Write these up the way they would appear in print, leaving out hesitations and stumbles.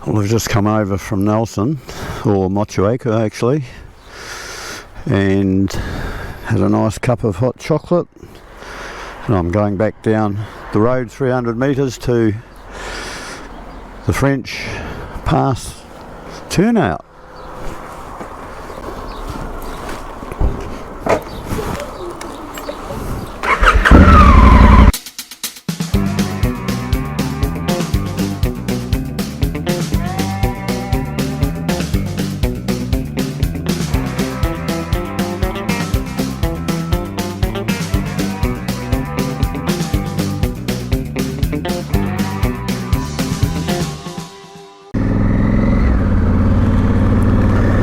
Well, we've just come over from Nelson, or Motueka actually, and had a nice cup of hot chocolate, and I'm going back down the road 300 metres to the French Pass turnout.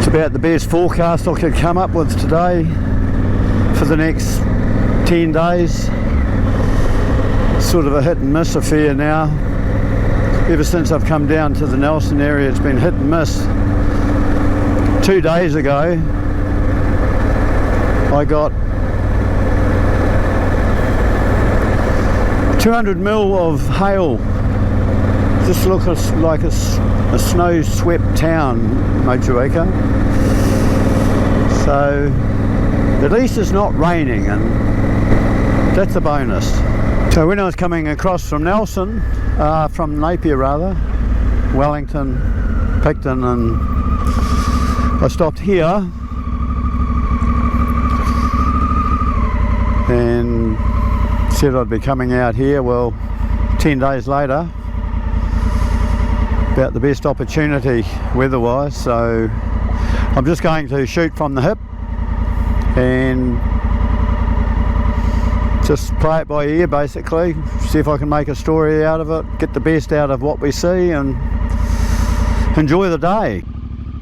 About the best forecast I could come up with today for the next 10 days. Sort of a hit and miss affair now. Ever since I've come down to the Nelson area, it's been hit and miss. 2 days ago I got 200 mil of hail. Just looks like a snow-swept town, Motueka. So at least it's not raining, and that's a bonus. So when I was coming across from Nelson, from Napier rather, Wellington, Picton, and I stopped here and said I'd be coming out here. Well, 10 days later, about the best opportunity weather-wise, so I'm just going to shoot from the hip and just play it by ear basically, see if I can make a story out of it, get the best out of what we see and enjoy the day.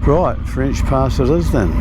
Right, French Pass it is then.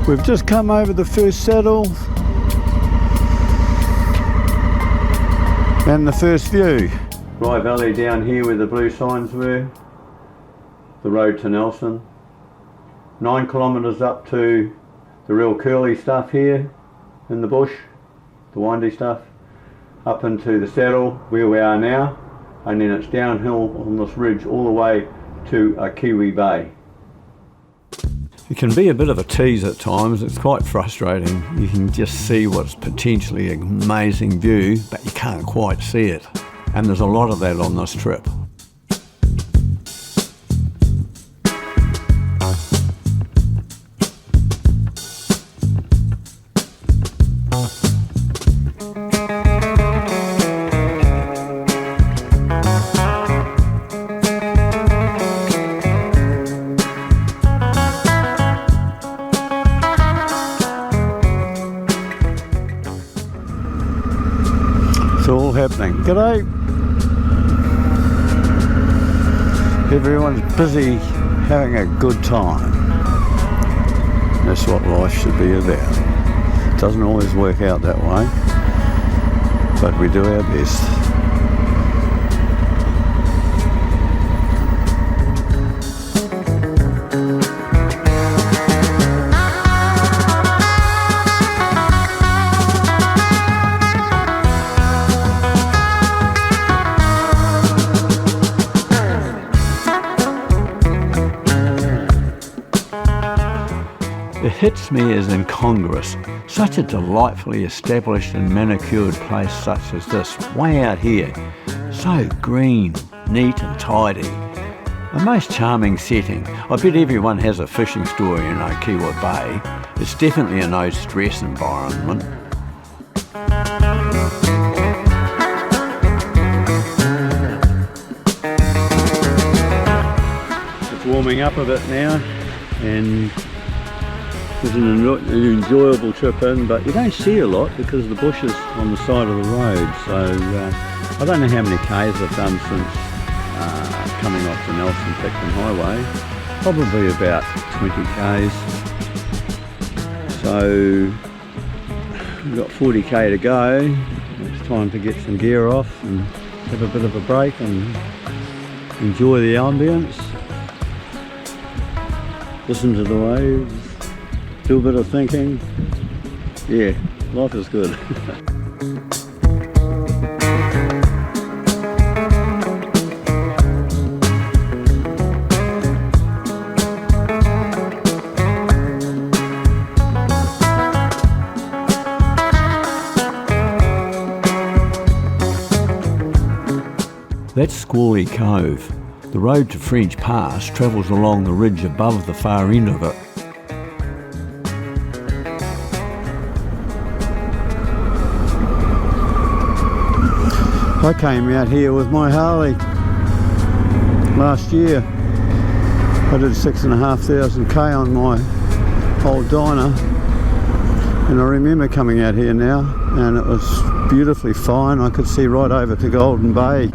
We've just come over the first saddle and the first view. Rye Valley down here where the blue signs were, the road to Nelson. 9 kilometres up to the real curly stuff here in the bush, the windy stuff, up into the saddle where we are now, and then it's downhill on this ridge all the way to Kiwi Bay. It can be a bit of a tease at times, it's quite frustrating. You can just see what's potentially an amazing view, but you can't quite see it. And there's a lot of that on this trip. All happening. G'day. Everyone's busy having a good time. That's what life should be about. It doesn't always work out that way, but we do our best. hits me as incongruous. Such a delightfully established and manicured place such as this, way out here. So green, neat and tidy. A most charming setting. I bet everyone has a fishing story in Kiwi Bay. It's definitely a no-stress environment. It's warming up a bit now, and it's an enjoyable trip in, but you don't see a lot because of the bushes on the side of the road. So I don't know how many Ks I've done since coming off the Nelson-Picton Highway. Probably about 20 Ks. So we've got 40 K to go. It's time to get some gear off and have a bit of a break and enjoy the ambience. Listen to the waves. Do a bit of thinking. Yeah, life is good. That's Squawley Cove. The road to French Pass travels along the ridge above the far end of it. I came out here with my Harley last year. I did 6,500 K on my old Dyna, and I remember coming out here now, and it was beautifully fine. I could see right over to Golden Bay.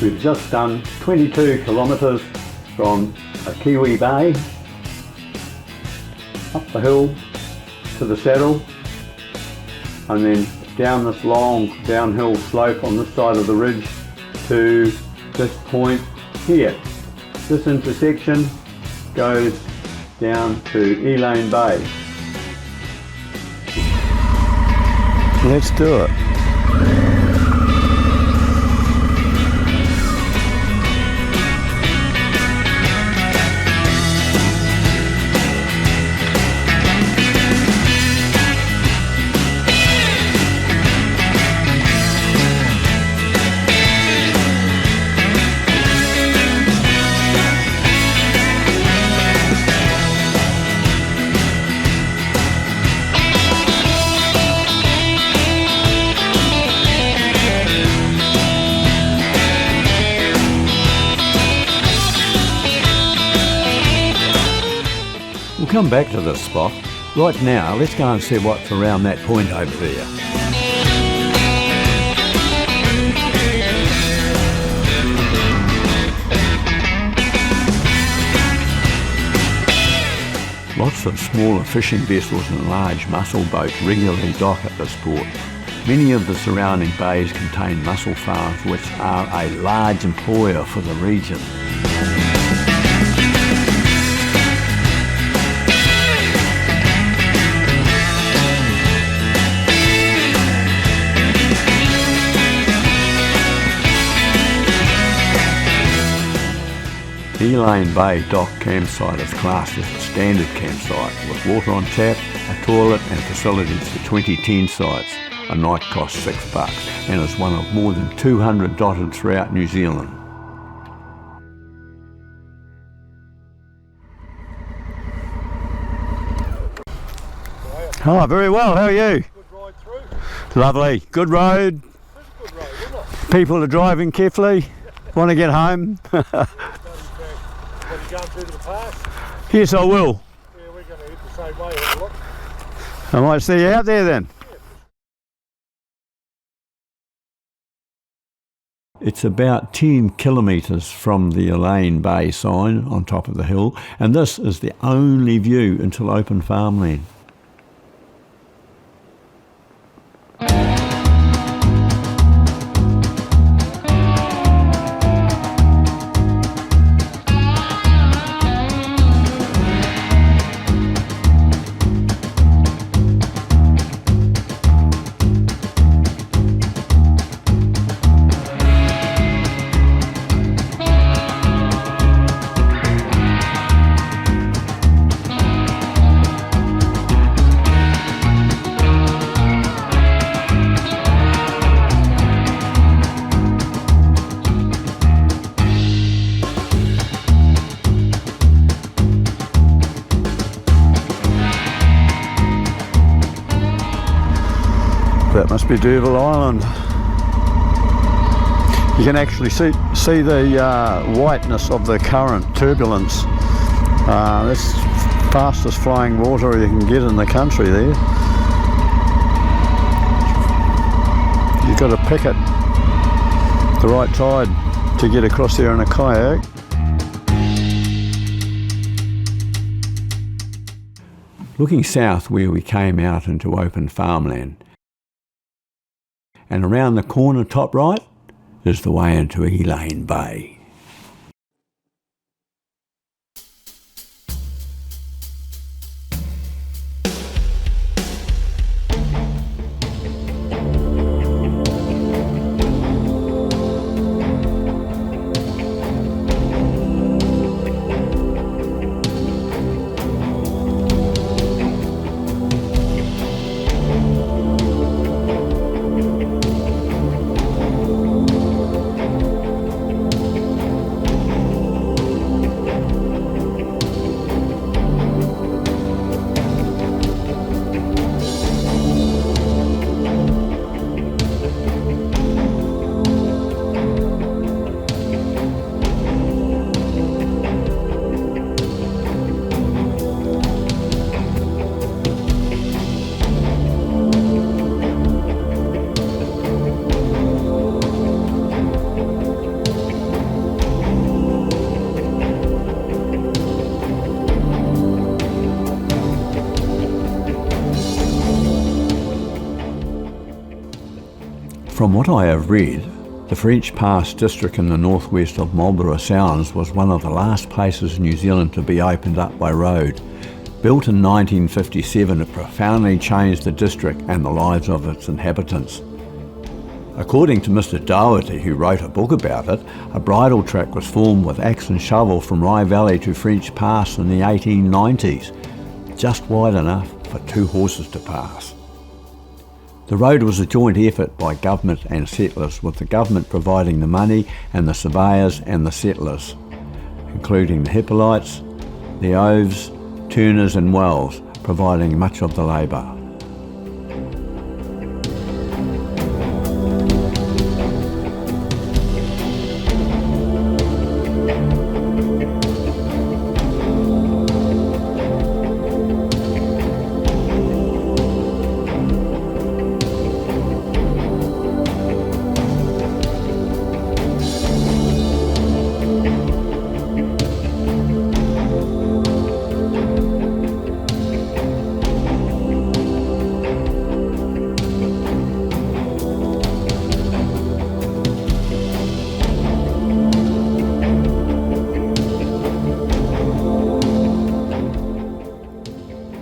We've just done 22 kilometres from Kiwi Bay up the hill to the saddle, and then down this long downhill slope on this side of the ridge to this point here. This intersection goes down to Elaine Bay. Let's do it. We'll come back to this spot. Right now, let's go and see what's around that point over there. Lots of smaller fishing vessels and large mussel boats regularly dock at this port. Many of the surrounding bays contain mussel farms, which are a large employer for the region. Elaine Bay Dock campsite is classed as a standard campsite with water on tap, a toilet and facilities for 20 tent sites. A night costs $6 and is one of more than 200 dotted throughout New Zealand. Oh, very well. How are you? Good ride through. Lovely. Good road. Good road, isn't it? People are driving carefully. Want to get home. Are you going through to the pass? Yes, I will. Yeah, we're going to hit the same way, have a look. I might see you out there then. It's about 10 kilometres from the Elaine Bay sign on top of the hill, and this is the only view until open farmland. that must be D'Urville Island. You can actually see the whiteness of the current, turbulence. That's fastest flowing water you can get in the country there. You've got to pick it the right tide to get across there in a kayak. Looking south where we came out into open farmland, and around the corner top right is the way into Elaine Bay. From what I have read, the French Pass district in the northwest of Marlborough Sounds was one of the last places in New Zealand to be opened up by road. Built in 1957, it profoundly changed the district and the lives of its inhabitants. According to Mr. Doherty, who wrote a book about it, a bridle track was formed with axe and shovel from Rye Valley to French Pass in the 1890s, just wide enough for 2 horses to pass. The road was a joint effort by government and settlers, with the government providing the money and the surveyors and the settlers, including the Hippolytes, the Oves, Turners and Wells, providing much of the labour.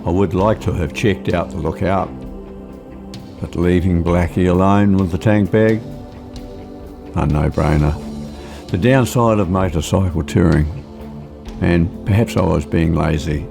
I would like to have checked out the lookout, but leaving Blackie alone with the tank bag? A no-brainer. The downside of motorcycle touring, and perhaps I was being lazy.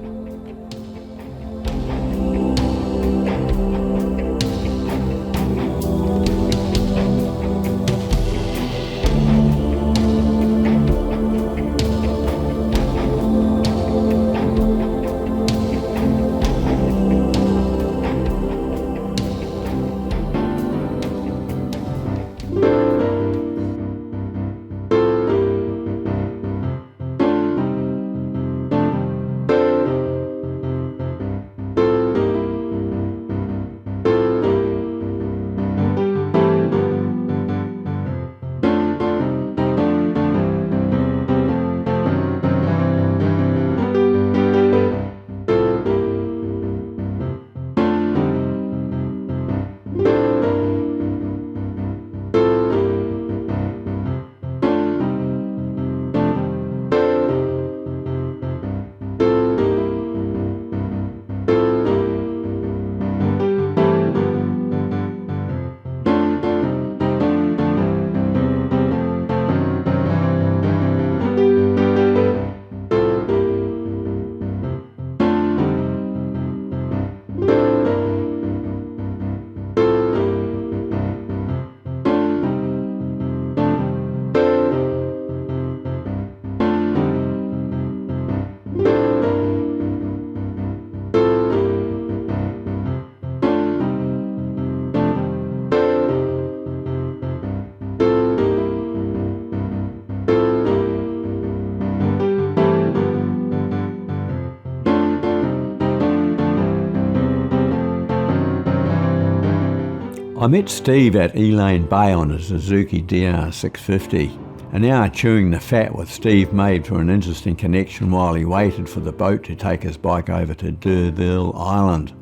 I met Steve at Elaine Bay on a Suzuki DR650, an hour chewing the fat with Steve made for an interesting connection while he waited for the boat to take his bike over to D'Urville Island.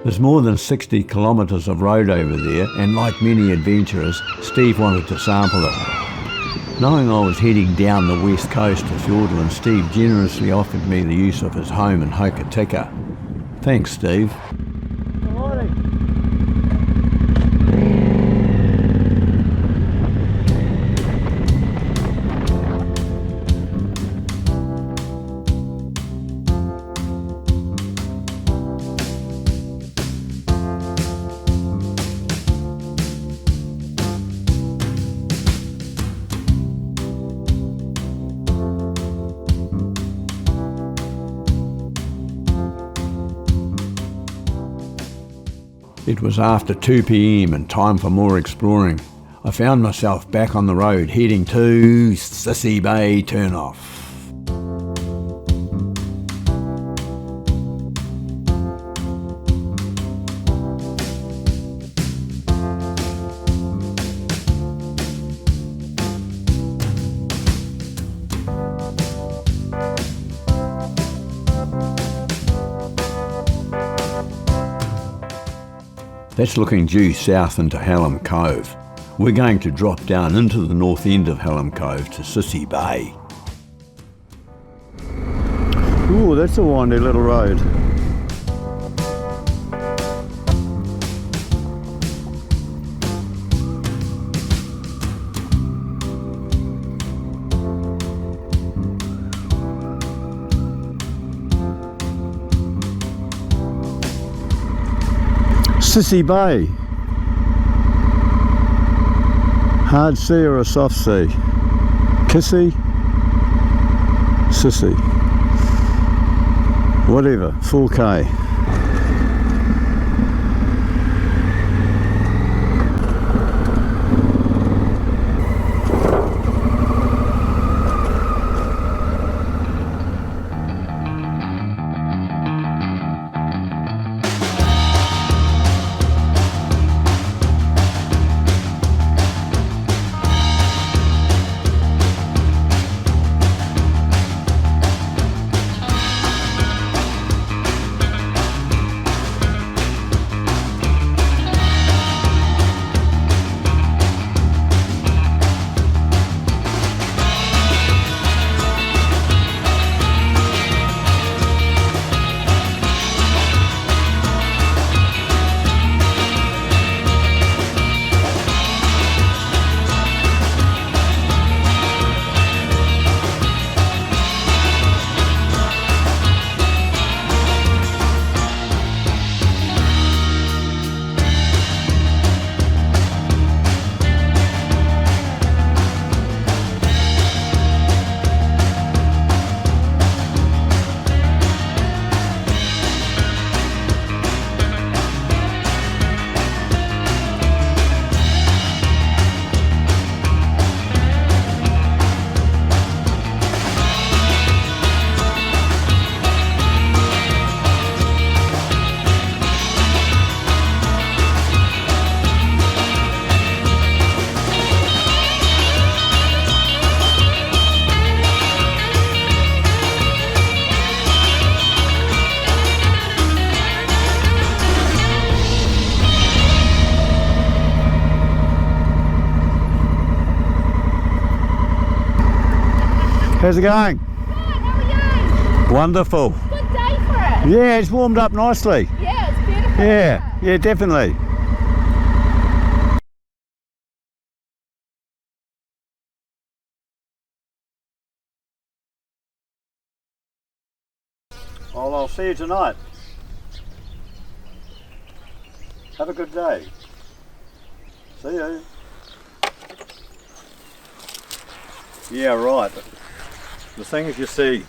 There's more than 60 kilometres of road over there, and like many adventurers, Steve wanted to sample it. Knowing I was heading down the west coast to Fiordland, Steve generously offered me the use of his home in Hokitika. Thanks, Steve. It was after 2 p.m. and time for more exploring. I found myself back on the road heading to Sissy Bay turnoff. That's looking due south into Hallam Cove. We're going to drop down into the north end of Hallam Cove to Sissy Bay. Ooh, that's a windy little road. Sissy Bay. Hard sea or a soft sea? Kissy? Sissy. Whatever, full K. How's it going? Good, how are you? Wonderful. Good day for it. Yeah, it's warmed up nicely. Yeah, it's beautiful. Yeah, definitely. Well, I'll see you tonight. Have a good day. See you. Yeah, right. The things you see.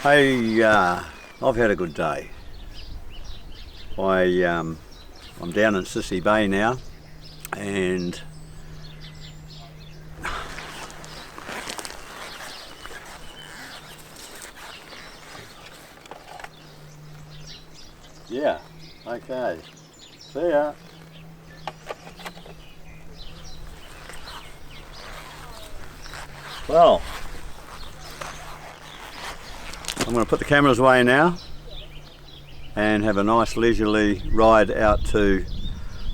Hey, I've had a good day. I'm down in Sissy Bay now, and yeah, okay. See ya. Well, I'm going to put the cameras away now and have a nice leisurely ride out to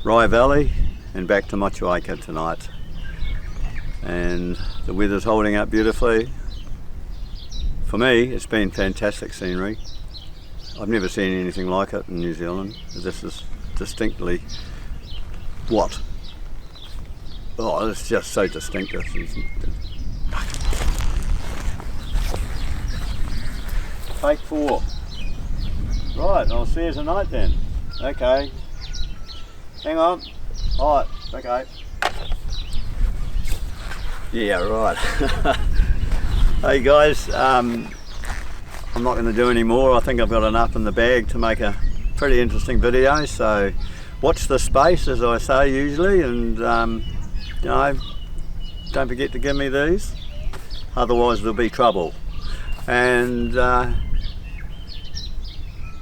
Rye Valley and back to Motueka tonight. And the weather's holding up beautifully. For me, it's been fantastic scenery. I've never seen anything like it in New Zealand. This is distinctly what? Oh, it's just so distinctive. Take 4. Right, I'll see you tonight then. Okay. Hang on. Alright, okay. Yeah, right. Hey guys, I'm not going to do any more. I think I've got enough in the bag to make a pretty interesting video, so watch the space, as I say usually, and you know, don't forget to give me these, otherwise there'll be trouble. And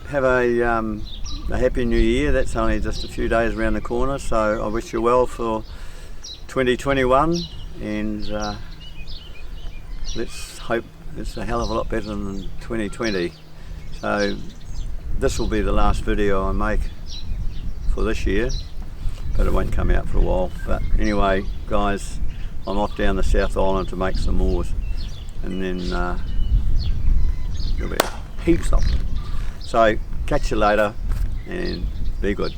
have a happy new year. That's only just a few days around the corner, so I wish you well for 2021, and let's hope it's a hell of a lot better than 2020. So this will be the last video I make for this year, but it won't come out for a while. But anyway guys, I'm off down the South Island to make some more, and then there'll be heaps of them. So catch you later and be good.